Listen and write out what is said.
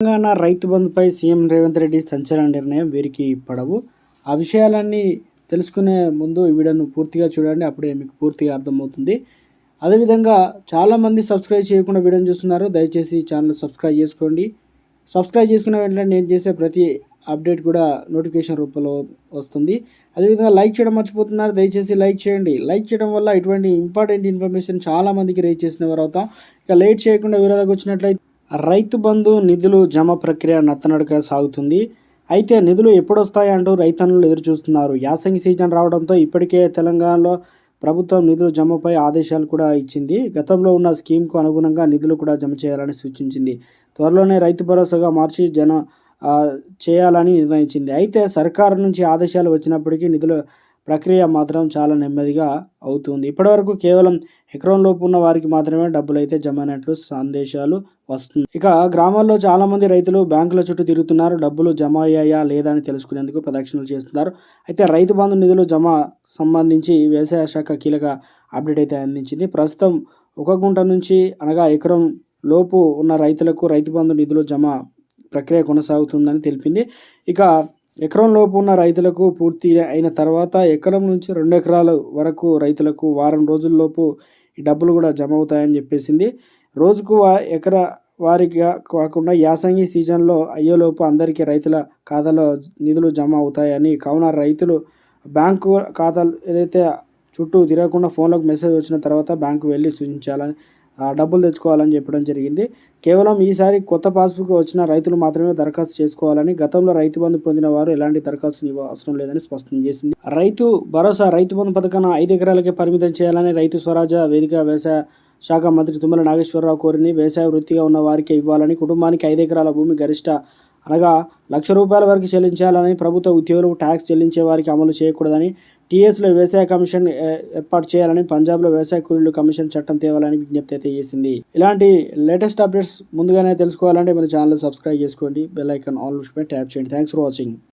తెలంగాణ రైతు బంధుపై సీఎం రేవంత్ రెడ్డి సంచలన నిర్ణయం వీరికి పడవు. ఆ విషయాలన్నీ తెలుసుకునే ముందు ఈ వీడియోను పూర్తిగా చూడండి. అప్పుడే మీకు పూర్తిగా అర్థమవుతుంది. అదేవిధంగా చాలామంది సబ్స్క్రైబ్ చేయకుండా వీడియోని చూస్తున్నారు. దయచేసి ఛానల్ సబ్స్క్రైబ్ చేసుకోండి. సబ్స్క్రైబ్ చేసుకున్న వెంటనే నేను చేసే ప్రతి అప్డేట్ కూడా నోటిఫికేషన్ రూపంలో వస్తుంది. అదేవిధంగా లైక్ చేయడం మర్చిపోతున్నారు. దయచేసి లైక్ చేయండి. లైక్ చేయడం వల్ల ఇటువంటి ఇంపార్టెంట్ ఇన్ఫర్మేషన్ చాలామందికి రీచ్ చేసిన వారు అవుతాం. ఇక లేట్ చేయకుండా వివరాలకు వచ్చినట్లయితే రైతు బంధు నిధులు జమ ప్రక్రియ నత్తనడక సాగుతుంది. అయితే నిధులు ఎప్పుడొస్తాయంటూ రైతన్నులు ఎదురు చూస్తున్నారు. యాసంగి సీజన్ రావడంతో ఇప్పటికే తెలంగాణలో ప్రభుత్వం నిధుల జమపై ఆదేశాలు కూడా ఇచ్చింది. గతంలో ఉన్న స్కీమ్కు అనుగుణంగా నిధులు కూడా జమ చేయాలని సూచించింది. త్వరలోనే రైతు భరోసాగా మార్చి చేయాలని నిర్ణయించింది. అయితే సర్కారు నుంచి ఆదేశాలు వచ్చినప్పటికీ నిధుల ప్రక్రియ మాత్రం చాలా నెమ్మదిగా అవుతుంది. ఇప్పటివరకు కేవలం ఎకరంలోపు ఉన్న వారికి మాత్రమే డబ్బులు అయితే జమ అయినట్లు సందేశాలు వస్తుంది. ఇక గ్రామాల్లో చాలామంది రైతులు బ్యాంకుల చుట్టూ తిరుగుతున్నారు. డబ్బులు జమ అయ్యాయా లేదా అని తెలుసుకునేందుకు ప్రదక్షిణలు చేస్తున్నారు. అయితే రైతు బంధు నిధులు జమ సంబంధించి వ్యవసాయ శాఖ కీలక అప్డేట్ అయితే అందించింది. ప్రస్తుతం 1 గుంట నుంచి అనగా ఎకరం లోపు ఉన్న రైతులకు రైతు బంధు నిధులు జమ ప్రక్రియ కొనసాగుతుందని తెలిపింది. ఇక ఎకరం లోపు ఉన్న రైతులకు పూర్తి అయిన తర్వాత ఎకరం నుంచి 2 ఎకరాల వరకు రైతులకు వారం రోజుల్లోపు ఈ డబ్బులు కూడా జమ అవుతాయని చెప్పేసింది. రోజుకు ఎకరా వారిగా కాకుండా యాసంగి సీజన్లో అయ్యేలోపు అందరికీ రైతుల ఖాతాలో నిధులు జమ అవుతాయని, కావున రైతులు బ్యాంకు ఖాతాలు ఏదైతే చుట్టూ తిరగకుండా ఫోన్లకు మెసేజ్ వచ్చిన తర్వాత బ్యాంకు వెళ్ళి సూచించాలని డబ్బులు తెచ్చుకోవాలని చెప్పడం జరిగింది. కేవలం ఈసారి కొత్త పాస్బుక్ వచ్చిన రైతులు మాత్రమే దరఖాస్తు చేసుకోవాలని, గతంలో రైతు బంధు పొందిన వారు ఎలాంటి దరఖాస్తులు అవసరం లేదని స్పష్టం చేసింది. రైతు భరోసా రైతు బంధు పథకాన్ని 5 ఎకరాలకే పరిమితం చేయాలని రైతు స్వరాజ వేదిక వ్యవసాయ శాఖ మంత్రి తుమ్మల నాగేశ్వరరావు కోరింది. వ్యవసాయ వృత్తిగా ఉన్న వారికి ఇవ్వాలని, కుటుంబానికి 5 ఎకరాల భూమి గరిష్ట అనగా ₹1,00,000 వరకు చెల్లించాలని, ప్రభుత్వ ఉద్యోగులు ట్యాక్స్ చెల్లించే వారికి అమలు చేయకూడదని, టీఎస్లో వ్యవసాయ కమిషన్ ఏర్పాటు చేయాలని, పంజాబ్లో వ్యవసాయ కూలీలు కమిషన్ చట్టం తేవాలని విజ్ఞప్తి అయితే చేసింది. ఇలాంటి లేటెస్ట్ అప్డేట్స్ ముందుగానే తెలుసుకోవాలంటే మన ఛానల్ సబ్స్క్రైబ్ చేసుకోండి. బెల్ ఐకాన్ ఆల్ పై ట్యాప్ చేయండి. Thanks for watching.